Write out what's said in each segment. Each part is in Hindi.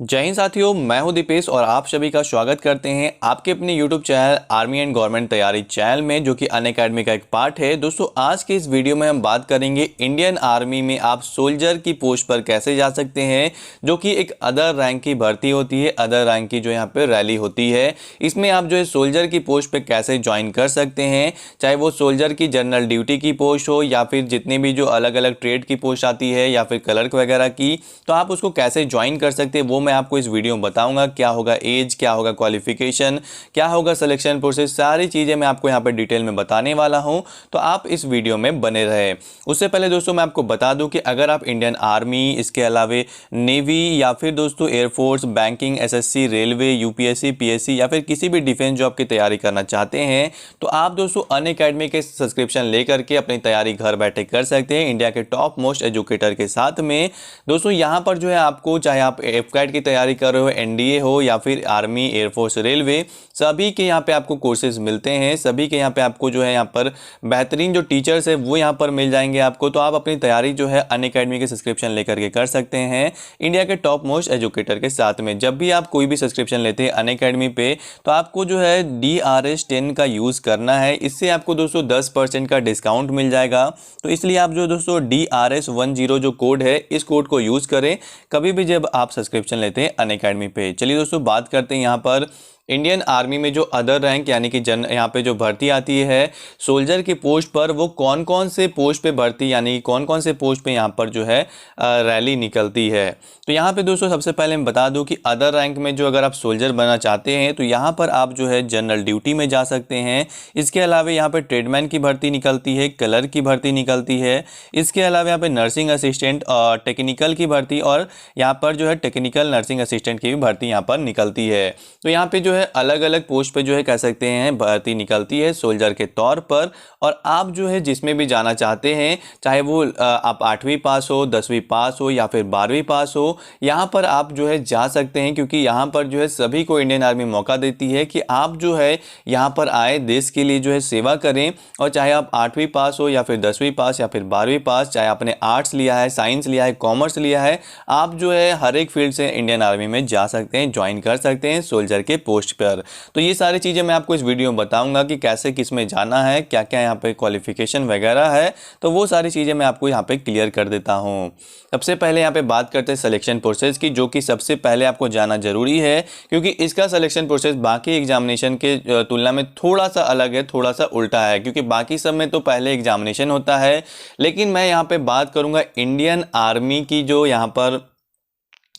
जय हिंद साथियों, मैं हूं दीपेश और आप सभी का स्वागत करते हैं आपके अपने YouTube channel army and government तैयारी चैनल में, जो कि अनअकैडमी का एक पार्ट है। दोस्तों, आज के इस वीडियो में हम बात करेंगे इंडियन आर्मी में आप सोल्जर की पोस्ट पर कैसे जा सकते हैं, जो कि एक अदर रैंक की भर्ती होती है। अदर रैंक की जो यहाँ पे रैली होती है, इसमें आप जो है सोल्जर की पोस्ट पर कैसे ज्वाइन कर सकते हैं, चाहे वो सोल्जर की जनरल ड्यूटी की पोस्ट हो या फिर जितनी भी जो अलग अलग ट्रेड की पोस्ट आती है या फिर क्लर्क वगैरह की, तो आप उसको कैसे ज्वाइन कर सकते हैं वो मैं आपको इस वीडियो में बताऊंगा। क्या होगा एज, क्या होगा क्वालिफिकेशन, क्या होगा सिलेक्शन प्रोसेस, सारी चीज़ें मैं आपको यहाँ पे डिटेल में बताने वाला हूँ, तो आप इस वीडियो में बने रहे। उससे पहले दोस्तों मैं आपको बता दूं कि अगर आप इंडियन आर्मी, इसके अलावे नेवी या फिर दोस्तों air force, banking, SSC, railway, UPSC, PSC या फिर किसी भी डिफेंस जॉब की तैयारी करना चाहते हैं, तो आप दोस्तों अनअकैडमी के सब्सक्रिप्शन लेकर के अपनी तैयारी घर बैठे कर सकते हैं इंडिया के टॉप मोस्ट एजुकेटर के साथ में। दोस्तों यहाँ पर जो है आपको, चाहे आप एफकैट की तैयारी कर रहे हो, एनडीए हो या फिर आर्मी, एयरफोर्स, रेलवे, सभी के यहाँ पे आपको कोर्सेज मिलते हैं। सभी के यहाँ पे आपको जो है यहाँ पर बेहतरीन जो टीचर्स है वो यहाँ पर मिल जाएंगे आपको। तो आप अपनी तैयारी जो है अनअकैडमी के सब्सक्रिप्शन लेकर के कर सकते हैं इंडिया के टॉप मोस्ट एजुकेटर के साथ में। जब भी आप कोई भी सब्सक्रिप्शन लेते हैं अनअकैडमी पे, तो आपको जो है DRS10 का यूज़ करना है। इससे आपको दोस्तों 10% का डिस्काउंट मिल जाएगा। तो इसलिए आप जो दोस्तों DRS10 जो कोड है, इस कोड को यूज़ करें कभी भी जब आप सब्सक्रिप्शन लेते हैं अनअकैडमी पे। चलिए दोस्तों बात करते हैं यहाँ पर इंडियन आर्मी में जो अदर रैंक यानी कि यहाँ पे जो भर्ती आती है सोल्जर की पोस्ट पर, वो कौन कौन से पोस्ट पे भर्ती यानी कौन कौन से पोस्ट पे यहाँ पर जो है रैली निकलती है। तो यहाँ पे दोस्तों सबसे पहले मैं बता दूं कि अदर रैंक में जो अगर आप सोल्जर बनना चाहते हैं तो यहाँ पर आप जो है जनरल ड्यूटी में जा सकते हैं। इसके अलावा यहाँ पर ट्रेडमैन की भर्ती निकलती है, क्लर्क की भर्ती निकलती है। इसके अलावा यहाँ पर नर्सिंग असिस्टेंट और टेक्निकल की भर्ती, और यहाँ पर जो है टेक्निकल नर्सिंग असिस्टेंट की भी भर्ती यहाँ पर निकलती है। तो यहाँ पे जो है अलग अलग पोस्ट पे जो है कह सकते हैं भर्ती निकलती है सोल्जर के तौर पर। और आप जो है जिसमें भी जाना चाहते हैं, चाहे वो आप 8वीं पास हो, 10वीं पास हो या फिर 12वीं पास हो, यहाँ पर आप जो है जा सकते हैं। क्योंकि यहाँ पर जो है सभी को इंडियन आर्मी मौका देती है कि आप जो है यहाँ पर आए, देश के लिए जो है सेवा करें। और चाहे आप 8वीं पास हो या फिर 10वीं पास या फिर 12वीं पास, चाहे आपने आर्ट्स लिया है, साइंस लिया है, कॉमर्स लिया है, आप जो है हर एक फील्ड से इंडियन आर्मी में जा सकते हैं, ज्वाइन कर सकते हैं सोल्जर के पोस्ट पर। तो ये सारी चीज़ें मैं आपको इस वीडियो में बताऊंगा कि कैसे किस में जाना है, क्या क्या यहाँ पे क्वालिफिकेशन वगैरह है। तो वो सारी चीज़ें मैं आपको यहाँ पे क्लियर कर देता हूँ। सबसे पहले यहाँ पे बात करते हैं सिलेक्शन प्रोसेस की, जो कि सबसे पहले आपको जाना जरूरी है, क्योंकि इसका सिलेक्शन प्रोसेस बाकी एग्जामिनेशन के तुलना में थोड़ा सा अलग है, थोड़ा सा उल्टा है। क्योंकि बाकी सब में तो पहले एग्जामिनेशन होता है, लेकिन मैं यहाँ पे बात करूँगा इंडियन आर्मी की जो यहाँ पर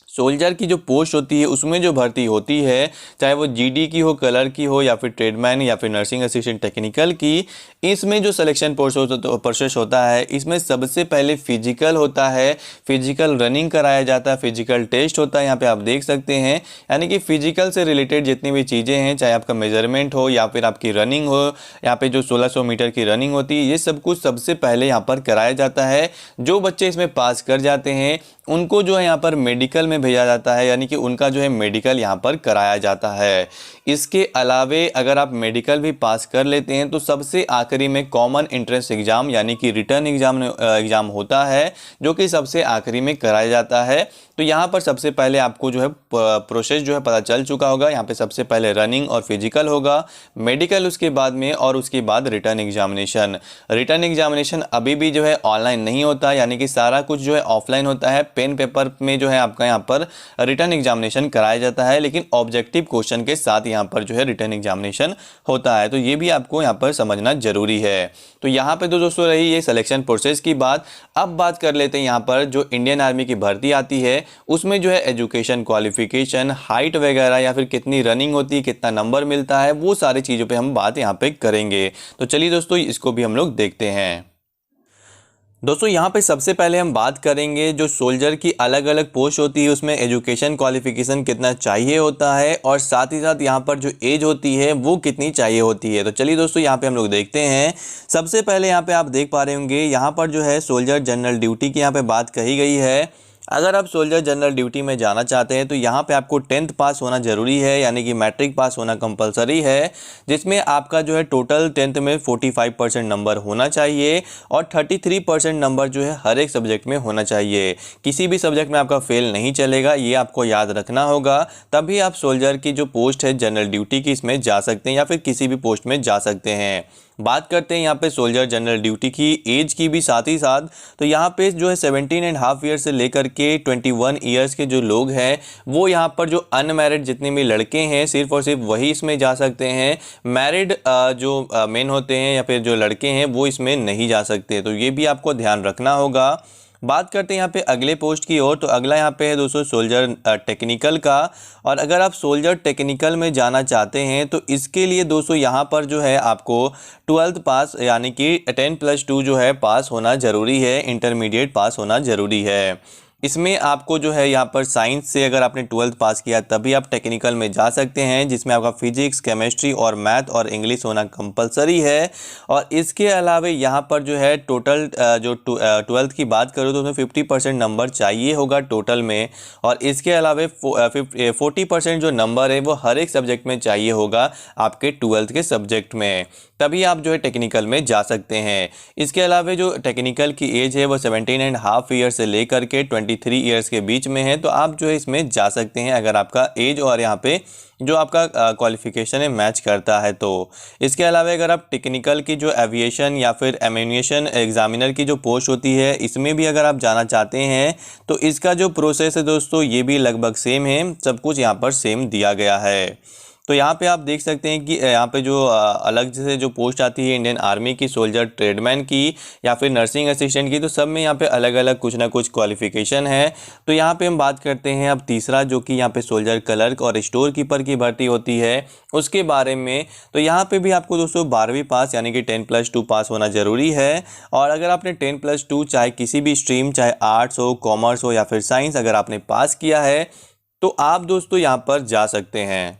सोल्जर की जो पोस्ट होती है उसमें जो भर्ती होती है, चाहे वो जीडी की हो, कलर की हो या फिर ट्रेडमैन या फिर नर्सिंग असिस्टेंट टेक्निकल की, इसमें जो सिलेक्शन प्रोसेस होता है, इसमें सबसे पहले फिजिकल होता है। फिजिकल रनिंग कराया जाता है, फिजिकल टेस्ट होता है, यहाँ पे आप देख सकते हैं। यानी कि फिजिकल से रिलेटेड जितनी भी चीज़ें हैं, चाहे आपका मेजरमेंट हो या फिर आपकी रनिंग हो, यहाँ पे जो 1600 मीटर की रनिंग होती है, ये सब कुछ सबसे पहले यहाँ पर कराया जाता है। जो बच्चे इसमें पास कर जाते हैं उनको जो है यहाँ पर मेडिकल में भेजा जाता है, यानी कि उनका जो है मेडिकल यहाँ पर कराया जाता है। इसके अलावे अगर आप मेडिकल भी पास कर लेते हैं तो सबसे आखिरी में कॉमन एंट्रेंस एग्ज़ाम यानी कि रिटर्न एग्ज़ाम होता है, जो कि सबसे आखिरी में कराया जाता है। तो यहाँ पर सबसे पहले आपको जो है प्रोसेस जो है पता चल चुका होगा। यहाँ पे सबसे पहले रनिंग और फिजिकल होगा, मेडिकल उसके बाद में, और उसके बाद रिटर्न एग्जामिनेशन। रिटर्न एग्जामिनेशन अभी भी जो है ऑनलाइन नहीं होता, यानी कि सारा कुछ जो है ऑफलाइन होता है। पेन पेपर में जो है आपका यहाँ पर रिटर्न एग्जामिनेशन कराया जाता है, लेकिन ऑब्जेक्टिव क्वेश्चन के साथ यहाँ पर जो है रिटर्न एग्जामिनेशन होता है। तो ये भी आपको यहाँ पर समझना जरूरी है। तो यहाँ पे तो दोस्तों रही ये सिलेक्शन प्रोसेस की बात। अब बात कर लेते हैं यहाँ पर जो इंडियन आर्मी की भर्ती आती है उसमें जो है एजुकेशन क्वालिफिकेशन, हाइट वगैरह या फिर कितनी रनिंग होती है, कितना नंबर मिलता है, वो सारी चीज़ों पे हम बात यहाँ पे करेंगे। तो चलिए दोस्तों इसको भी हम लोग देखते हैं। दोस्तों यहाँ पे सबसे पहले हम बात करेंगे जो सोल्जर की अलग अलग पोस्ट होती है उसमें एजुकेशन क्वालिफिकेशन कितना चाहिए होता है, और साथ ही साथ यहाँ पर जो एज होती है वो कितनी चाहिए होती है। तो चलिए दोस्तों यहाँ पे हम लोग देखते हैं। सबसे पहले यहाँ पे आप देख पा रहे होंगे, यहाँ पर जो है सोल्जर जनरल ड्यूटी की यहाँ पे बात कही गई है। अगर आप सोल्जर जनरल ड्यूटी में जाना चाहते हैं तो यहाँ पे आपको 10th पास होना ज़रूरी है, यानी कि मैट्रिक पास होना कंपलसरी है, जिसमें आपका जो है टोटल 10th में 45% नंबर होना चाहिए और 33% नंबर जो है हर एक सब्जेक्ट में होना चाहिए। किसी भी सब्जेक्ट में आपका फेल नहीं चलेगा, ये आपको याद रखना होगा। तभी आप सोल्जर की जो पोस्ट है जनरल ड्यूटी की, इसमें जा सकते हैं या फिर किसी भी पोस्ट में जा सकते हैं। बात करते हैं यहाँ पे सोल्जर जनरल ड्यूटी की एज की भी साथ ही साथ, तो यहाँ पे जो है 17.5 ईयर से लेकर के 21 ईयर्स के जो लोग हैं वो यहाँ पर जो अनमैरिड जितने भी लड़के हैं सिर्फ और सिर्फ वही इसमें जा सकते हैं। मैरिड जो मेन होते हैं या फिर जो लड़के हैं वो इसमें नहीं जा सकते, तो ये भी आपको ध्यान रखना होगा। बात करते हैं यहाँ पे अगले पोस्ट की ओर, तो अगला यहाँ पे है दोस्तों सोल्जर टेक्निकल का। और अगर आप सोल्जर टेक्निकल में जाना चाहते हैं तो इसके लिए दोस्तों यहाँ पर जो है आपको 12th पास यानी कि 10+2 जो है पास होना ज़रूरी है, इंटरमीडिएट पास होना ज़रूरी है। इसमें आपको जो है यहाँ पर साइंस से अगर आपने 12th पास किया तभी आप टेक्निकल में जा सकते हैं, जिसमें आपका फिजिक्स, केमिस्ट्री और मैथ और इंग्लिश होना कंपलसरी है। और इसके अलावा यहाँ पर जो है टोटल जो 12th की बात करूँ तो उसमें 50% नंबर चाहिए होगा टोटल में, और इसके अलावा 40% जो नंबर है वो हर एक सब्जेक्ट में चाहिए होगा आपके 12th के सब्जेक्ट में, तभी आप जो है टेक्निकल में जा सकते हैं। इसके अलावा जो टेक्निकल की एज है वो 17.5 ईयर से लेकर के 23 ईयर्स के बीच में है, तो आप जो है इसमें जा सकते हैं अगर आपका एज और यहाँ पे जो आपका क्वालिफिकेशन है मैच करता है तो। इसके अलावा अगर आप टेक्निकल की जो एविएशन या फिर एम्यूनिशन एग्जामिनर की जो पोस्ट होती है इसमें भी अगर आप जाना चाहते हैं तो इसका जो प्रोसेस है दोस्तों ये भी लगभग सेम है, सब कुछ यहाँ पर सेम दिया गया है। तो यहाँ पे आप देख सकते हैं कि यहाँ पे जो अलग से जो पोस्ट आती है इंडियन आर्मी की, सोल्जर ट्रेडमैन की या फिर नर्सिंग असिस्टेंट की, तो सब में यहाँ पे अलग अलग कुछ ना कुछ क्वालिफिकेशन है। तो यहाँ पे हम बात करते हैं अब तीसरा, जो कि यहाँ पे सोल्जर क्लर्क और स्टोर कीपर की भर्ती होती है उसके बारे में। तो यहाँ पे भी आपको दोस्तों 12वीं पास यानी कि 10+2 पास होना ज़रूरी है। और अगर आपने 10+2 चाहे किसी भी स्ट्रीम, चाहे आर्ट्स हो, कॉमर्स हो या फिर साइंस, अगर आपने पास किया है तो आप दोस्तों यहाँ पर जा सकते हैं।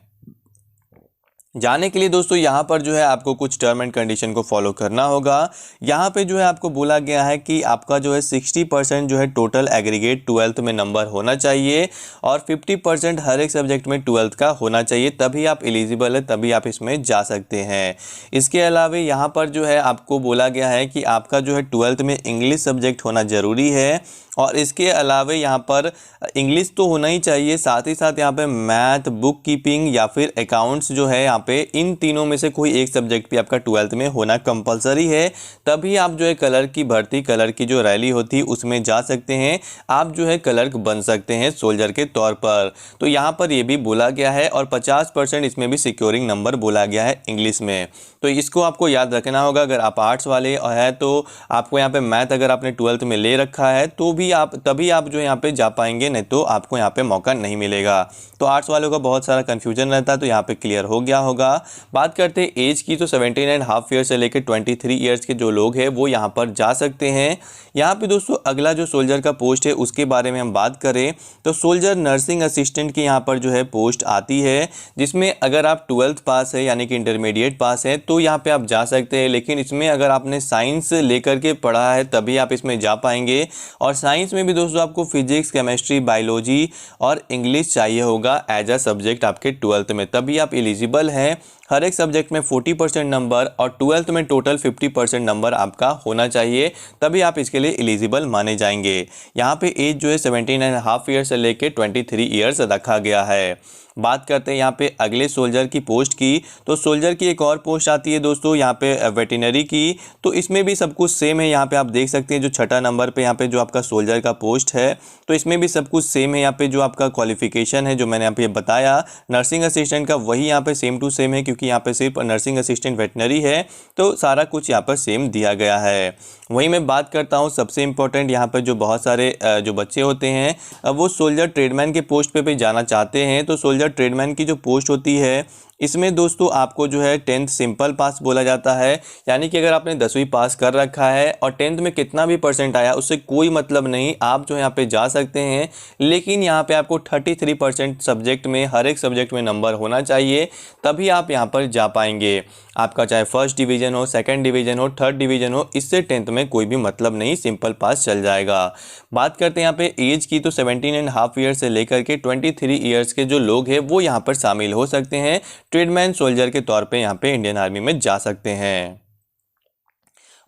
जाने के लिए दोस्तों यहाँ पर जो है आपको कुछ टर्म एंड कंडीशन को फॉलो करना होगा। यहाँ पे जो है आपको बोला गया है कि आपका जो है 60% जो है टोटल एग्रीगेट 12th में नंबर होना चाहिए और 50% हर एक सब्जेक्ट में 12th का होना चाहिए, तभी आप एलिजिबल है, तभी आप इसमें जा सकते हैं। इसके अलावा यहाँ पर जो है आपको बोला गया है कि आपका जो है 12th में इंग्लिश सब्जेक्ट होना ज़रूरी है। और इसके अलावा यहाँ पर इंग्लिश तो होना ही चाहिए, साथ ही साथ यहाँ पे मैथ, बुक कीपिंग या फिर अकाउंट्स जो है यहाँ पे, इन तीनों में से कोई एक सब्जेक्ट भी आपका 12th में होना कंपलसरी है, तभी आप जो है क्लर्क की भर्ती, क्लर्क की जो रैली होती है उसमें जा सकते हैं, आप जो है क्लर्क बन सकते हैं सोल्जर के तौर पर। तो यहाँ पर ये भी बोला गया है और 50% इसमें भी सिक्योरिंग नंबर बोला गया है इंग्लिश में। तो इसको आपको याद रखना होगा। अगर आप आर्ट्स वाले है तो आपको यहाँ पे मैथ अगर आपने 12th में ले रखा है तो भी तभी आप जो यहाँ पे जा पाएंगे, नहीं तो आपको यहाँ पे मौका नहीं मिलेगा। तो आर्ट्स वालों का बहुत सारा कंफ्यूजन रहता है, तो यहाँ पे क्लियर हो गया होगा। बात करते हैं एज की, तो 17.5 ईयर से लेकर 23 ईयर्स के जो लोग हैं वो यहाँ पर जा सकते हैं। यहाँ पे दोस्तों अगला जो सोल्जर का पोस्ट है उसके बारे में हम बात करें तो सोल्जर नर्सिंग असिस्टेंट की यहाँ पर जो है पोस्ट आती है, जिसमें अगर आप 12th पास है यानी कि इंटरमीडिएट पास है तो यहाँ पे आप जा सकते हैं। लेकिन इसमें अगर आपने साइंस लेकर के पढ़ा है तभी आप इसमें जा पाएंगे। और साइंस में भी दोस्तों आपको फिजिक्स, केमिस्ट्री, बायोलॉजी और इंग्लिश चाहिए होगा एज अ सब्जेक्ट आपके 12th में, तभी आप एलिजिबल हैं। हर एक सब्जेक्ट में 40% नंबर और 12th में टोटल 50% नंबर आपका होना चाहिए, तभी आप इसके लिए एलिजिबल माने जाएंगे। यहाँ पे एज जो है 17.5 ईयर से लेके 23 ईयर्स रखा गया है। बात करते हैं यहाँ पे अगले सोल्जर की पोस्ट की, तो सोल्जर की एक और पोस्ट आती है दोस्तों यहाँ पे वेटरनरी की। तो इसमें भी सब कुछ सेम है। यहाँ पे आप देख सकते हैं जो 6ठा नंबर पे यहाँ पे जो आपका सोल्जर का पोस्ट है, तो इसमें भी सब कुछ सेम है। यहाँ पे जो आपका क्वालिफिकेशन है जो मैंने यहाँ पे बताया नर्सिंग असिस्टेंट का, वही यहाँ पे सेम टू सेम है, क्योंकि यहाँ पे सिर्फ नर्सिंग असिस्टेंट वेटनरी है, तो सारा कुछ यहाँ पर सेम दिया गया है। वहीं मैं बात करता हूँ सबसे इम्पोर्टेंट, यहाँ पर जो बहुत सारे जो बच्चे होते हैं वो सोल्जर ट्रेडमैन के पोस्ट पे भी जाना चाहते हैं। तो सोल्जर ट्रेडमैन की जो पोस्ट होती है इसमें दोस्तों आपको जो है 10th सिंपल पास बोला जाता है, यानी कि अगर आपने 10वीं पास कर रखा है और 10th में कितना भी परसेंट आया उससे कोई मतलब नहीं, आप जो यहाँ पे जा सकते हैं। लेकिन यहाँ पे आपको 33% सब्जेक्ट में, हर एक सब्जेक्ट में नंबर होना चाहिए, तभी आप यहाँ पर जा पाएंगे। आपका चाहे फर्स्ट डिवीज़न हो, सेकंड डिवीज़न हो, थर्ड डिवीज़न हो, इससे 10th में कोई भी मतलब नहीं, सिंपल पास चल जाएगा। बात करते हैं यहाँ पे एज की, तो 17.5 ईयर्स से लेकर के 23 ईयर्स के जो लोग हैं वो यहाँ पर शामिल हो सकते हैं। ट्रेडमैन सोल्जर के तौर पे यहाँ पे इंडियन आर्मी में जा सकते हैं।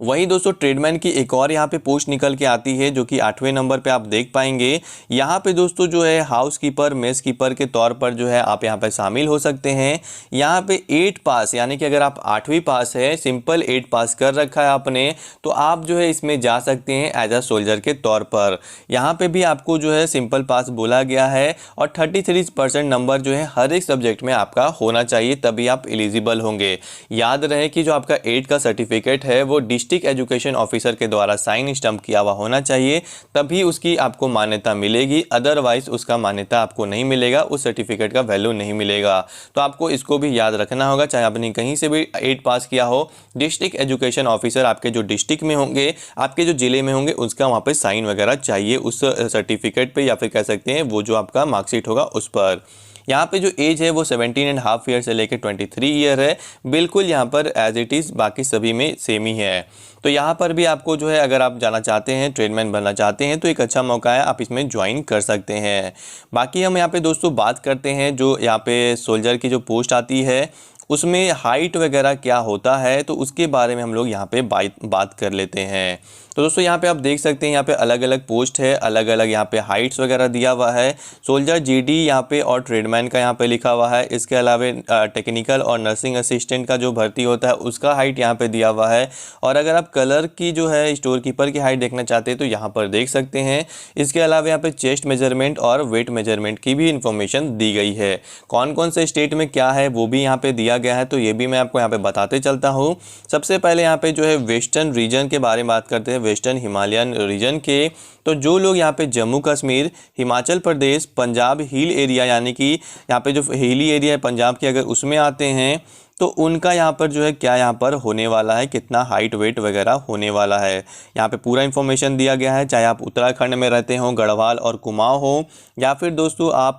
वहीं दोस्तों ट्रेडमैन की एक और यहाँ पे पोस्ट निकल के आती है जो कि 8वें नंबर पे आप देख पाएंगे। यहाँ पे दोस्तों जो है हाउस कीपर, मेस कीपर के तौर पर जो है आप यहाँ पे शामिल हो सकते हैं। यहाँ पे 8 पास, यानी कि अगर आप 8वीं पास है, सिंपल 8 पास कर रखा है आपने, तो आप जो है इसमें जा सकते हैं एज अ सोल्जर के तौर पर। यहाँ पे भी आपको जो है सिंपल पास बोला गया है और 33% नंबर जो है हर एक सब्जेक्ट में आपका होना चाहिए, तभी आप एलिजिबल होंगे। याद रहे कि जो आपका 8 का सर्टिफिकेट है वो डिस्ट्रिक्ट एजुकेशन ऑफिसर के द्वारा साइन स्टंप किया हुआ होना चाहिए, तभी उसकी आपको मान्यता मिलेगी। अदरवाइज उसका मान्यता आपको नहीं मिलेगा, उस सर्टिफिकेट का वैल्यू नहीं मिलेगा। तो आपको इसको भी याद रखना होगा, चाहे आपने कहीं से भी 8 पास किया हो, डिस्ट्रिक्ट एजुकेशन ऑफिसर आपके जो डिस्ट्रिक्ट में होंगे, आपके जो जिले में होंगे, उसका वहाँ पे साइन वगैरह चाहिए उस सर्टिफिकेट पे, या फिर कह सकते हैं वो जो आपका मार्कशीट होगा उस पर। यहाँ पे जो एज है वो 17.5 ईयर से लेकर 23 ईयर है, बिल्कुल यहाँ पर एज इट इज़ बाकी सभी में सेम ही है। तो यहाँ पर भी आपको जो है अगर आप जाना चाहते हैं, ट्रेडमैन बनना चाहते हैं, तो एक अच्छा मौका है, आप इसमें ज्वाइन कर सकते हैं। बाकी हम यहाँ पे दोस्तों बात करते हैं जो यहाँ पे सोल्जर की जो पोस्ट आती है उसमें हाइट वगैरह क्या होता है, तो उसके बारे में हम लोग यहाँ पे बात कर लेते हैं। तो दोस्तों यहाँ पे आप देख सकते हैं यहाँ पे अलग अलग पोस्ट है, अलग अलग यहाँ पे हाइट्स वगैरह दिया हुआ है। सोल्जर जीडी यहाँ पे और ट्रेडमैन का यहाँ पे लिखा हुआ है। इसके अलावा टेक्निकल और नर्सिंग असिस्टेंट का जो भर्ती होता है उसका हाइट यहाँ पे दिया हुआ है। और अगर आप कलर की जो है स्टोर कीपर की हाइट देखना चाहते हैं तो यहाँ पर देख सकते हैं। इसके अलावा यहाँ पे चेस्ट मेजरमेंट और वेट मेजरमेंट की भी इंफॉर्मेशन दी गई है। कौन कौन से स्टेट में क्या है वो भी यहाँ पे दिया गया है, तो ये भी मैं आपको यहाँ पे बताते चलता हूँ। सबसे पहले यहाँ पे जो है वेस्टर्न रीजन के बारे में बात करते हैं, वेस्टर्न हिमालयन रीजन के। तो जो लोग यहाँ पे जम्मू कश्मीर, हिमाचल प्रदेश, पंजाब हिल एरिया, यानी कि यहाँ पे जो हिली एरिया है पंजाब के, अगर उसमें आते हैं तो उनका यहाँ पर जो है क्या यहाँ पर होने वाला है, कितना हाइट वेट वगैरह होने वाला है, यहाँ पे पूरा इन्फॉर्मेशन दिया गया है। चाहे आप उत्तराखंड में रहते हो, गढ़वाल और कुमाऊं हो, या फिर दोस्तों आप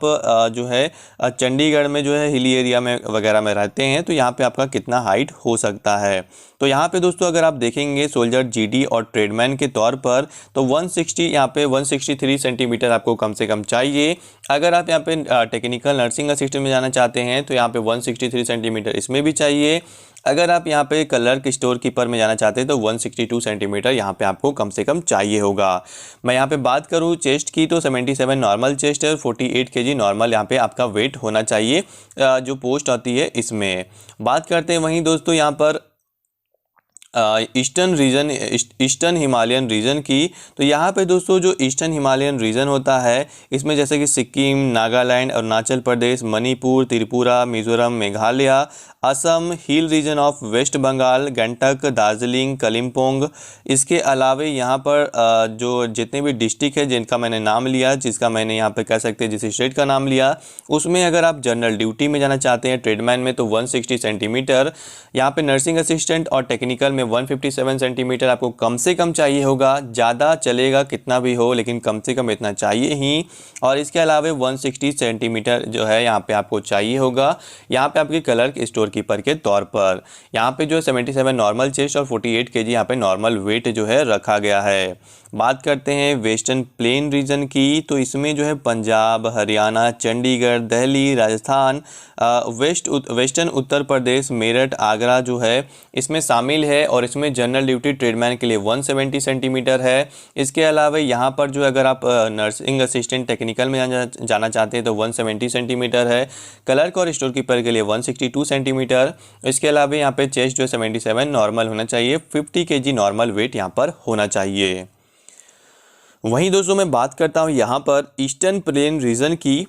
जो है चंडीगढ़ में जो है हिली एरिया में वगैरह में रहते हैं, तो यहाँ पे आपका कितना हाइट हो सकता है। तो यहाँ पे दोस्तों अगर आप देखेंगे सोल्जर जीडी और ट्रेडमैन के तौर पर, तो 160 यहाँ पे 163 सेंटीमीटर आपको कम से कम चाहिए। अगर आप यहाँ पे टेक्निकल नर्सिंग असिस्टेंट में जाना चाहते हैं तो यहाँ पे 163 सेंटीमीटर इसमें भी चाहिए। अगर आप यहाँ पे क्लर्क स्टोर कीपर में जाना चाहते हैं तो 162 सेंटीमीटर यहाँ पे आपको कम से कम चाहिए होगा। मैं यहाँ पे बात करूँ चेस्ट की, तो 77 नॉर्मल चेस्ट है और 48 केजी नॉर्मल यहाँ पे आपका वेट होना चाहिए जो पोस्ट आती है इसमें। बात करते हैं वहीं दोस्तों यहाँ पर ईस्टर्न हिमालयन रीजन की। तो यहाँ पे दोस्तों जो ईस्टर्न हिमालयन रीजन होता है इसमें जैसे कि Sikkim, Nagaland, Arunachal Pradesh, Manipur, Tripura, Mizoram, Meghalaya, Assam, hill region of West Bengal, Gangtok, Darjeeling, Kalimpong. इसके अलावा यहाँ पर जो जितने भी डिस्ट्रिक्ट है जिनका मैंने नाम लिया, जिसका मैंने यहाँ पे कह सकते हैं जिस स्टेट का नाम लिया, उसमें अगर आप जनरल ड्यूटी में जाना चाहते हैं ट्रेडमैन में तो 160 सेंटीमीटर, यहाँ पे नर्सिंग असिस्टेंट और टेक्निकल में 157 सेंटीमीटर आपको कम से कम चाहिए होगा। ज़्यादा चलेगा कितना भी हो, लेकिन कम से कम इतना चाहिए ही। और इसके अलावा 160 सेंटीमीटर जो है यहाँ पे आपको चाहिए होगा, यहाँ पे आपके क्लर्क स्टोर कीपर के तौर पर। यहाँ पे जो 77 नॉर्मल चेस्ट और 48 केजी यहाँ पे नॉर्मल वेट जो है रखा गया है। बात करते हैं वेस्टर्न प्लेन रीजन की, तो इसमें जो है पंजाब, हरियाणा, चंडीगढ़, दिल्ली, राजस्थान, वेस्टर्न उत्तर प्रदेश, मेरठ, आगरा जो है इसमें शामिल है। और इसमें जनरल ड्यूटी ट्रेडमैन के लिए 170 सेंटीमीटर है। इसके अलावा यहाँ पर जो अगर आप नर्सिंग असिस्टेंट टेक्निकल में जाना चाहते हैं तो 170 सेंटीमीटर है। क्लर्क और स्टोर कीपर के लिए 162 सेंटीमीटर। इसके अलावा यहाँ पे चेस्ट जो 77 नॉर्मल होना चाहिए, 50 केजी नॉर्मल वेट यहाँ पर होना चाहिए। वहीं दोस्तों मैं बात करता हूँ यहाँ पर ईस्टर्न प्लेन रीजन की।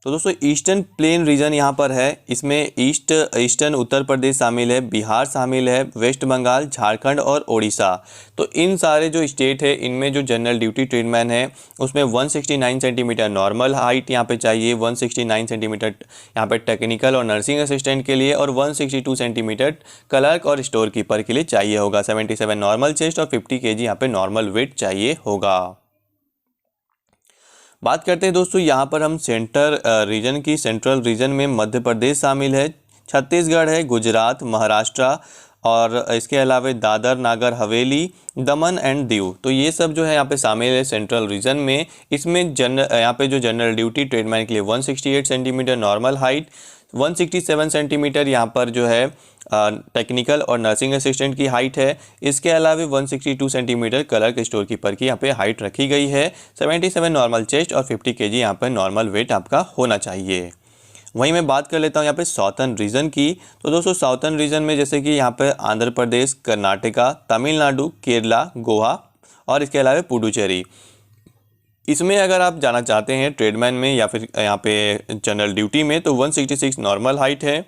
तो दोस्तों ईस्टर्न प्लेन रीजन यहाँ पर है, इसमें ईस्टर्न उत्तर प्रदेश शामिल है, बिहार शामिल है, वेस्ट बंगाल, झारखंड और ओडिशा। तो इन सारे जो स्टेट है इनमें जो जनरल ड्यूटी ट्रेडमैन है उसमें 169 सेंटीमीटर नॉर्मल हाइट यहाँ पे चाहिए, 169 सेंटीमीटर यहाँ पे टेक्निकल और नर्सिंग असिस्टेंट के लिए, और 162 सेंटीमीटर क्लर्क और स्टोर कीपर के लिए चाहिए होगा। 77 नॉर्मल चेस्ट और 50 केजी यहाँ पे नॉर्मल वेट चाहिए होगा। बात करते हैं दोस्तों यहाँ पर हम सेंट्रल रीजन की। सेंट्रल रीजन में मध्य प्रदेश शामिल है, छत्तीसगढ़ है, गुजरात, महाराष्ट्र और इसके अलावा दादर नागर हवेली, दमन एंड दीव। तो ये सब जो है यहाँ पे शामिल है सेंट्रल रीजन में। इसमें यहाँ पे जो जनरल ड्यूटी ट्रेडमैन के लिए 168 सेंटीमीटर नॉर्मल हाइट, 167 सेंटीमीटर यहाँ पर जो है टेक्निकल और नर्सिंग असिस्टेंट की हाइट है। इसके अलावा 162 सेंटीमीटर क्लर्क स्टोर कीपर की यहाँ पे हाइट रखी गई है। 77 नॉर्मल चेस्ट और 50 kg यहाँ पे नॉर्मल वेट आपका होना चाहिए। वहीं मैं बात कर लेता हूँ यहाँ पे साउथर्न रीजन की। तो दोस्तों साउथर्न रीजन में जैसे कि यहाँ पे आंध्र प्रदेश, कर्नाटका, तमिलनाडु, केरला, गोवा और इसके अलावा पुडुचेरी, इसमें अगर आप जाना चाहते हैं ट्रेडमैन में या फिर यहाँ पे जनरल ड्यूटी में तो 166 नॉर्मल हाइट है,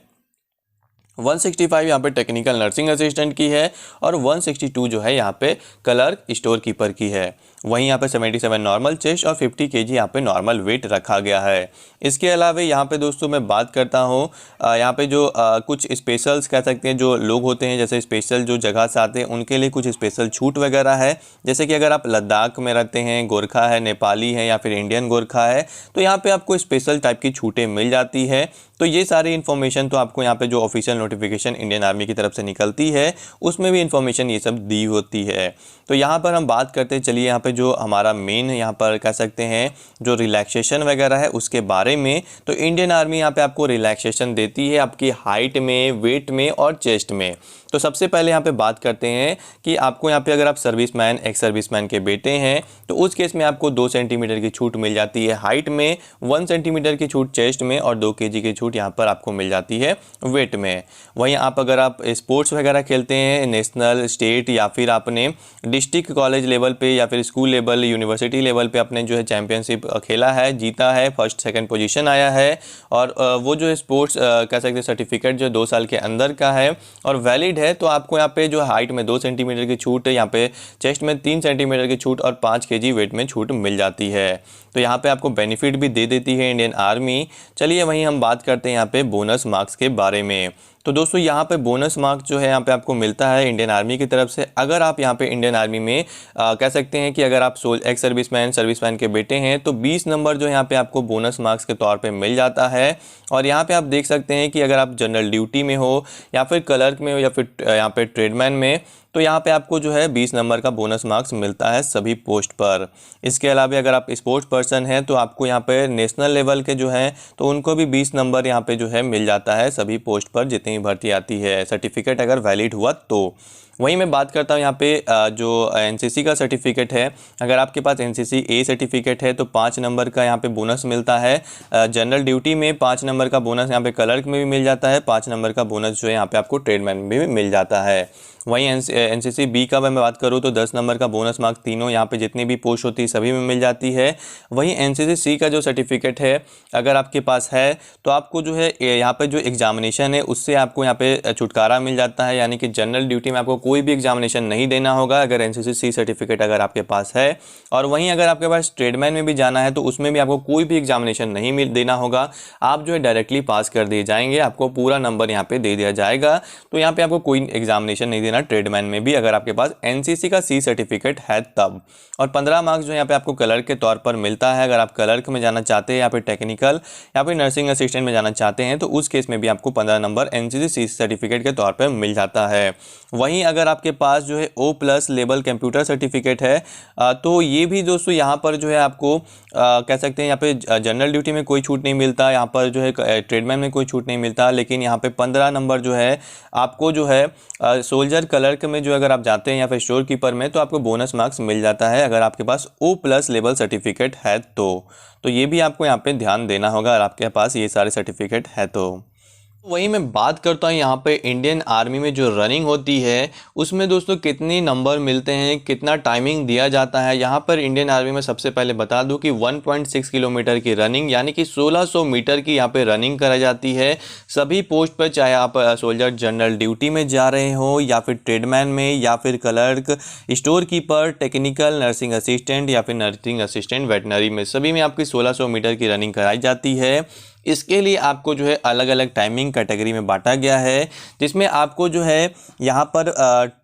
165 यहाँ पे टेक्निकल नर्सिंग असिस्टेंट की है और 162 जो है यहाँ पे क्लर्क स्टोर कीपर की है। वहीं यहाँ पे 77 नॉर्मल चेस्ट और 50 kg यहाँ पे नॉर्मल वेट रखा गया है। इसके अलावा यहाँ पे दोस्तों मैं बात करता हूँ यहाँ पे जो कुछ स्पेशल्स कह सकते हैं जो लोग होते हैं, जैसे स्पेशल जो जगह से आते हैं उनके लिए कुछ स्पेशल छूट वगैरह है। जैसे कि अगर आप लद्दाख में रहते हैं, गोरखा है, नेपाली है या फिर इंडियन गोरखा है, तो यहाँ पे आपको स्पेशल टाइप की छूटें मिल जाती है। तो ये सारी इन्फॉर्मेशन तो आपको यहाँ पे जो ऑफिशियल नोटिफिकेशन इंडियन आर्मी की तरफ से निकलती है उसमें भी इन्फॉर्मेशन ये सब दी होती है। तो यहाँ पर हम बात करते हैं, चलिए यहाँ पे जो हमारा मेन यहाँ पर कह सकते हैं जो रिलैक्सेशन वगैरह है उसके बारे में। तो इंडियन आर्मी यहाँ पे आपको रिलैक्सेशन देती है आपकी हाइट में, वेट में और चेस्ट में। तो सबसे पहले यहाँ पे बात करते हैं कि आपको यहाँ पे अगर आप सर्विसमैन, एक्स सर्विसमैन के बेटे हैं तो उस केस में आपको 2 सेंटीमीटर की छूट मिल जाती है हाइट में, 1 सेंटीमीटर की छूट चेस्ट में और 2 kg की छूट यहाँ पर आपको मिल जाती है वेट में। वहीं आप अगर आप स्पोर्ट्स वगैरह खेलते हैं नेशनल, स्टेट या फिर आपने डिस्ट्रिक्ट कॉलेज लेवल पे या फिर स्कूल लेवल, यूनिवर्सिटी लेवल पे अपने जो है चैंपियनशिप खेला है, जीता है, फर्स्ट सेकंड पोजीशन आया है और वो जो स्पोर्ट्स कह सकते हैं सर्टिफिकेट जो 2 साल के अंदर का है और वैलिड है, तो आपको यहाँ पे जो हाइट में 2 सेंटीमीटर की छूट है, यहाँ पे चेस्ट में 3 सेंटीमीटर की छूट और 5 kg वेट में छूट मिल जाती है। तो यहाँ पे आपको बेनिफिट भी दे देती है इंडियन आर्मी। चलिए वहीं हम बात करते हैं यहाँ पे बोनस मार्क्स के बारे में। तो दोस्तों यहाँ पे बोनस मार्क्स जो है यहाँ पे आपको मिलता है इंडियन आर्मी की तरफ से। अगर आप यहाँ पे इंडियन आर्मी में कह सकते हैं कि अगर आप एक्स सर्विसमैन के बेटे हैं तो 20 नंबर जो यहाँ पे आपको बोनस मार्क्स के तौर पे मिल जाता है। और यहाँ पे आप देख सकते हैं कि अगर आप जनरल ड्यूटी में हो या फिर क्लर्क में हो या फिर यहाँ पे ट्रेडमैन में, तो यहाँ पे आपको जो है 20 नंबर का बोनस मार्क्स मिलता है सभी पोस्ट पर। इसके अलावा अगर आप स्पोर्ट्स पर्सन हैं तो आपको यहाँ पे नेशनल लेवल के जो हैं तो उनको भी 20 नंबर यहाँ पे जो है मिल जाता है सभी पोस्ट पर जितनी भर्ती आती है, सर्टिफिकेट अगर वैलिड हुआ तो। वहीं मैं बात करता हूँ यहाँ पे जो एनसीसी का सर्टिफिकेट है, अगर आपके पास एनसीसी ए सर्टिफिकेट है तो 5 नंबर का यहाँ पे बोनस मिलता है। जनरल ड्यूटी में 5 नंबर का बोनस यहाँ पे क्लर्क में भी मिल जाता है, 5 नंबर का बोनस जो है यहाँ पे आपको ट्रेडमैन में भी मिल जाता है। वहीं एनसीसी बी का मैं बात करूँ तो 10 नंबर का बोनस मार्क्स तीनों यहाँ पे जितनी भी पोस्ट होती है सभी में मिल जाती है। वहीं एनसीसी सी का जो सर्टिफिकेट है अगर आपके पास है तो आपको जो है यहाँ पे जो एग्जामिनेशन है उससे आपको यहाँ पे छुटकारा मिल जाता है, यानी कि जनरल ड्यूटी में आपको कोई भी एग्जामिनेशन नहीं देना होगा अगर एनसीसी सी सर्टिफिकेट अगर आपके पास है। और वहीं अगर आपके पास ट्रेडमैन में भी जाना है तो उसमें भी आपको कोई भी एग्जामिनेशन नहीं देना होगा, आप जो है डायरेक्टली पास कर दिए जाएंगे, आपको पूरा नंबर यहाँ पे दे दिया जाएगा। तो यहाँ पे आपको कोई एग्जामिनेशन नहीं देना ट्रेडमैन में भी अगर आपके पास एनसीसी का सी सर्टिफिकेट है तब। और 15 मार्क्स जो यहाँ पे आपको क्लर्क के तौर पर मिलता है। अगर आप क्लर्क में जाना चाहते हैं या फिर टेक्निकल या फिर नर्सिंग असिस्टेंट में जाना चाहते हैं तो उस केस में भी आपको 15 नंबर एनसीसी सी सर्टिफिकेट के तौर पर मिल जाता है। वहीं अगर आपके पास जो है O+ लेवल कंप्यूटर सर्टिफिकेट है तो ये भी दोस्तों यहाँ पर जो है आपको कह सकते हैं यहाँ पे जनरल ड्यूटी में कोई छूट नहीं मिलता, यहाँ पर जो है ट्रेडमैन में कोई छूट नहीं मिलता, लेकिन यहाँ पे 15 नंबर जो है आपको जो है सोल्जर क्लर्क में जो अगर आप जाते हैं या फिर स्टोर कीपर में तो आपको बोनस मार्क्स मिल जाता है अगर आपके पास O+ लेवल सर्टिफिकेट है तो ये भी आपको यहाँ पे ध्यान देना होगा अगर आपके पास ये सारे सर्टिफिकेट है तो। वहीं मैं बात करता हूँ यहाँ पे इंडियन आर्मी में जो रनिंग होती है उसमें दोस्तों कितनी नंबर मिलते हैं, कितना टाइमिंग दिया जाता है। यहाँ पर इंडियन आर्मी में सबसे पहले बता दूँ कि 1.6 किलोमीटर की रनिंग यानी कि 1600 मीटर की यहाँ पे रनिंग कराई जाती है सभी पोस्ट पर, चाहे आप सोल्जर जनरल ड्यूटी में जा रहे हो या फिर ट्रेडमैन में या फिर clerk, store keeper, technical, nursing assistant या फिर नर्सिंग असिस्टेंट वेटनरी में, सभी में आपकी 1600 मीटर की रनिंग कराई जाती है। इसके लिए आपको जो है अलग अलग टाइमिंग कैटेगरी में बांटा गया है जिसमें आपको जो है यहाँ पर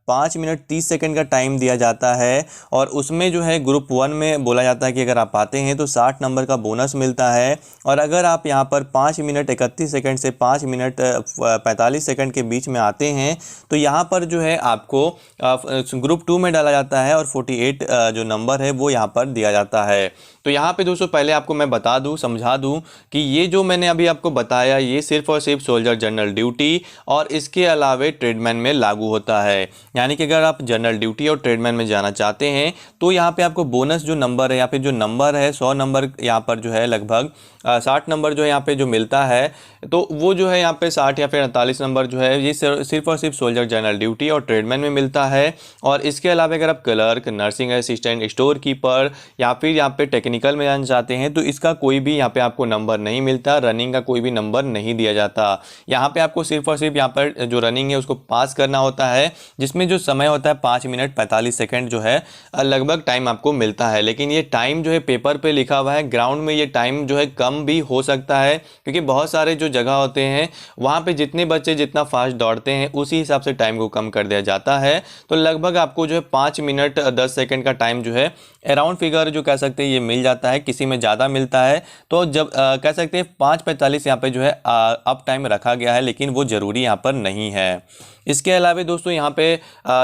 5 मिनट 30 सेकंड का टाइम दिया जाता है और उसमें जो है ग्रुप 1 में बोला जाता है कि अगर आप आते हैं तो 60 नंबर का बोनस मिलता है। और अगर आप यहाँ पर 5 मिनट 31 सेकंड से 5 मिनट 45 सेकंड के बीच में आते हैं तो यहाँ पर जो है आपको ग्रुप 2 में डाला जाता है और 48 जो नंबर है वो यहाँ पर दिया जाता है। तो यहाँ पे दोस्तों पहले आपको मैं बता दूं, समझा दूं कि ये जो मैंने अभी आपको बताया ये सिर्फ और सिर्फ सोल्जर जनरल ड्यूटी और इसके अलावे ट्रेडमैन में लागू होता है। यानी कि अगर आप जनरल ड्यूटी और ट्रेडमैन में जाना चाहते हैं तो यहाँ पे आपको बोनस जो नंबर है या फिर जो नंबर है 100 नंबर यहाँ पर जो है लगभग 60 नंबर जो यहाँ पे जो मिलता है तो वो जो है यहाँ पे 60 या फिर 48 नंबर जो है ये सिर्फ और सिर्फ सोल्जर जनरल ड्यूटी और ट्रेडमैन में मिलता है। और इसके अलावा अगर आप clerk, nursing assistant, store keeper या फिर यहाँ पे टेक्निकल में जाना चाहते हैं तो इसका कोई भी यहाँ पे आपको नंबर नहीं मिलता, रनिंग का कोई भी नंबर नहीं दिया जाता। यहाँ पे आपको सिर्फ और सिर्फ यहाँ पर जो रनिंग है उसको पास करना होता है जिसमें जो समय होता है 5 मिनट 45 सेकंड जो है लगभग टाइम आपको मिलता है। लेकिन ये टाइम जो है पेपर पे लिखा हुआ है, ग्राउंड में ये टाइम जो है कम भी हो सकता है क्योंकि बहुत सारे जो जगह होते हैं वहाँ पे जितने बच्चे जितना फास्ट दौड़ते हैं उसी हिसाब से टाइम को कम कर दिया जाता है। तो लगभग आपको जो है 5 मिनट 10 सेकंड का टाइम जो है अराउंड फिगर जो कह सकते हैं ये मिल जाता है, किसी में ज़्यादा मिलता है। तो जब कह सकते हैं 5:45 यहाँ पे जो है अप टाइम रखा गया है लेकिन वो ज़रूरी यहाँ पर नहीं है। इसके अलावा दोस्तों यहाँ पे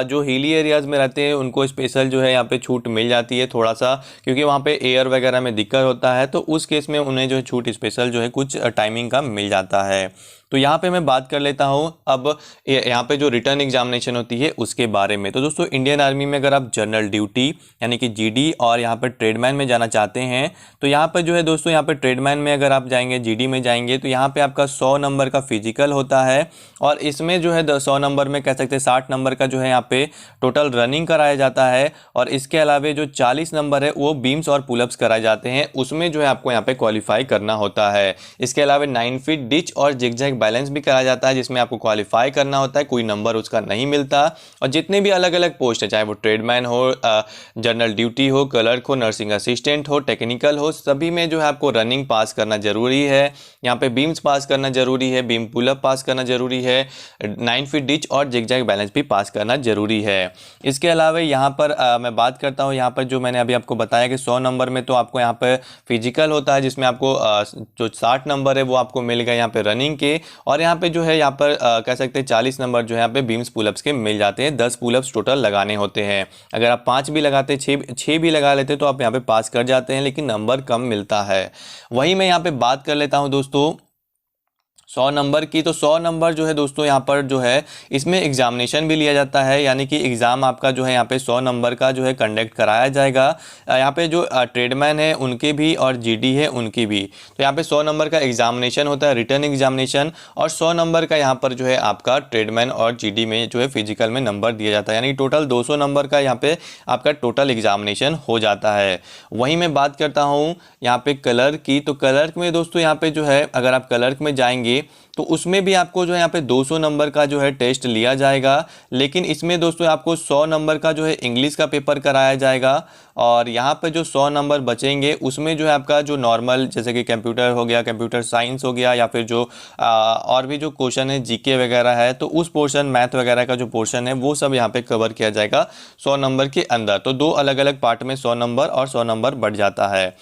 जो हिली एरियाज़ में रहते हैं उनको स्पेशल जो है यहाँ पे छूट मिल जाती है थोड़ा सा, क्योंकि वहाँ पे एयर वगैरह में दिक्कत होता है तो उस केस में उन्हें जो है छूट स्पेशल जो है कुछ टाइमिंग का मिल जाता है। तो यहाँ पे मैं बात कर लेता हूँ अब यहाँ पे जो रिटर्न एग्जामिनेशन होती है उसके बारे में। तो दोस्तों इंडियन आर्मी में अगर आप जनरल ड्यूटी यानी कि जीडी और यहाँ पर ट्रेडमैन में जाना चाहते हैं तो यहाँ पर जो है दोस्तों यहाँ पे ट्रेडमैन में अगर आप जाएंगे, जीडी में जाएंगे तो यहाँ पे आपका 100 नंबर का फिजिकल होता है और इसमें जो है 100 नंबर में कह सकते हैं 60 नंबर का जो है यहाँ पे टोटल रनिंग कराया जाता है और इसके अलावा जो 40 नंबर है वो बीम्स और पुलअप्स कराए जाते हैं, उसमें जो है आपको यहाँ पे क्वालिफाई करना होता है। इसके अलावा 9 फीट डिच और जिगजैग बैलेंस भी कराया जाता है जिसमें आपको क्वालिफाई करना होता है, कोई नंबर उसका नहीं मिलता। और जितने भी अलग अलग पोस्ट है चाहे वो ट्रेडमैन हो, जनरल ड्यूटी हो, क्लर्क हो, नर्सिंग असिस्टेंट हो, टेक्निकल हो, सभी में जो है आपको रनिंग पास करना जरूरी है। यहाँ पे बीम्स पास करना जरूरी है, बीम पुलअप पास करना जरूरी है, 9 फीट डिच और जिगजैग बैलेंस भी पास करना जरूरी है। इसके अलावा यहाँ पर मैं बात करता हूँ यहाँ पर जो मैंने अभी आपको बताया कि 100 नंबर में तो आपको यहाँ पर फिजिकल होता है जिसमें आपको जो 60 नंबर है वो आपको मिल गए यहाँ पे रनिंग के, और यहाँ पे जो है यहाँ पर कह सकते हैं 40 नंबर जो है यहाँ पे बीम्स पुलअप्स के मिल जाते हैं। 10 पुलअप्स टोटल लगाने होते हैं, अगर आप 5 भी लगाते 6 भी लगा लेते तो आप यहाँ पे पास कर जाते हैं, लेकिन नंबर कम मिलता है। वही मैं यहाँ पे बात कर लेता हूँ दोस्तों 100 नंबर की। तो 100 नंबर जो है दोस्तों यहाँ पर जो है इसमें एग्जामिनेशन भी लिया जाता है, यानी कि एग्ज़ाम आपका जो है यहाँ पे 100 नंबर का जो है कंडक्ट कराया जाएगा। यहाँ पे जो ट्रेडमैन है उनके भी और जीडी है उनकी भी। तो यहाँ पे 100 नंबर का एग्जामिनेशन होता है, रिटर्न एग्जामिनेशन, और 100 नंबर का यहाँ पर जो है आपका ट्रेडमैन और जीडी में जो है फिजिकल में नंबर दिया जाता है, यानी टोटल 200 नंबर का यहाँ पे आपका टोटल एग्जामिनेशन हो जाता है। वहीं मैं बात करता हूँ यहाँ पे क्लर्क की। तो क्लर्क में दोस्तों यहाँ पे जो है अगर आप क्लर्क में जाएंगे तो उसमें भी आपको जो है यहाँ पे 200 नंबर का जो है टेस्ट लिया जाएगा, लेकिन इसमें दोस्तों आपको 100 नंबर का जो है इंग्लिश का पेपर कराया जाएगा। और यहाँ पे जो 100 नंबर बचेंगे उसमें जो है आपका जो नॉर्मल जैसे कि कंप्यूटर हो गया, कंप्यूटर साइंस हो गया, या फिर जो और भी जो क्वेश्चन है जीके वगैरह है तो उस पोर्शन मैथ वगैरह का जो पोर्शन है वो सब यहाँ पे कवर किया जाएगा 100 नंबर के अंदर। तो 2 अलग अलग पार्ट में 100 नंबर और 100 नंबर बढ़ जाता है।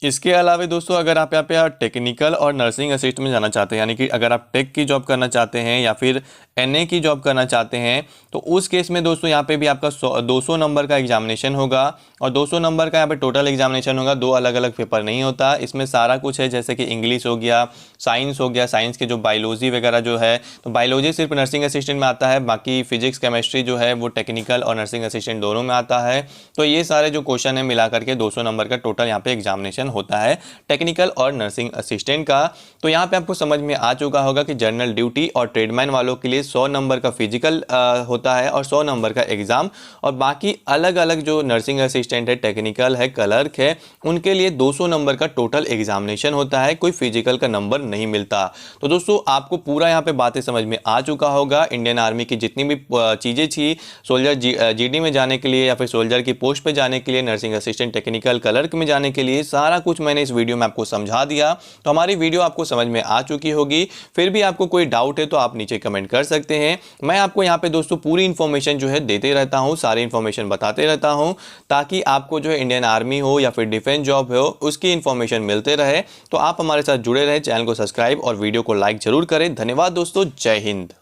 इसके अलावा दोस्तों अगर आप यहाँ पे टेक्निकल और नर्सिंग असिस्ट में जाना चाहते हैं, यानी कि अगर आप टेक की जॉब करना चाहते हैं या फिर एनए की जॉब करना चाहते हैं तो उस केस में दोस्तों यहाँ पे भी आपका 200 नंबर का एग्जामिनेशन होगा, और 200 नंबर का यहाँ पे टोटल एग्जामिनेशन होगा। 2 अलग अलग पेपर नहीं होता, इसमें सारा कुछ है जैसे कि इंग्लिश हो गया, साइंस हो गया, साइंस के जो बायोलॉजी वगैरह जो है, तो बायोलॉजी सिर्फ नर्सिंग असिस्टेंट में आता है, बाकी फिजिक्स केमिस्ट्री जो है वो टेक्निकल और नर्सिंग असिस्टेंट दोनों में आता है। तो ये सारे जो क्वेश्चन है मिला करके 200 नंबर का टोटल यहाँ पे एग्जामिनेशन होता है टेक्निकल और नर्सिंग असिस्टेंट का। तो यहाँ पे आपको समझ में आ चुका होगा कि जनरल ड्यूटी और ट्रेडमैन वालों के लिए 100 नंबर का फिजिकल होता है और 100 नंबर का एग्जाम, और बाकी अलग अलग जो नर्सिंग असिस्टेंट है, टेक्निकल है, क्लर्क है, उनके लिए 200 नंबर का टोटल एग्जामिनेशन होता है, कोई फिजिकल का नंबर नहीं मिलता। तो दोस्तों आपको पूरा यहाँ पे बातें समझ में आ चुका होगा। इंडियन आर्मी की जितनी भी चीज़ें थी सोल्जर जीडी में जाने के लिए या फिर सोल्जर की पोस्ट पे जाने के लिए, नर्सिंग असिस्टेंट, टेक्निकल, क्लर्क में जाने के लिए, सारा कुछ मैंने इस वीडियो में आपको समझा दिया। तो हमारी वीडियो आपको समझ में आ चुकी होगी। फिर भी आपको कोई डाउट है तो आप नीचे कमेंट कर सकते हैं। मैं आपको यहाँ पे दोस्तों पूरी इन्फॉर्मेशन जो है देते रहता हूँ, सारी इन्फॉर्मेशन बताते रहता हूँ, ताकि आपको जो है इंडियन आर्मी हो या फिर डिफेंस जॉब हो उसकी इन्फॉर्मेशन मिलते रहे। तो आप हमारे साथ जुड़े रहे, चैनल को सब्सक्राइब और वीडियो को लाइक जरूर करें। धन्यवाद दोस्तों, जय हिंद।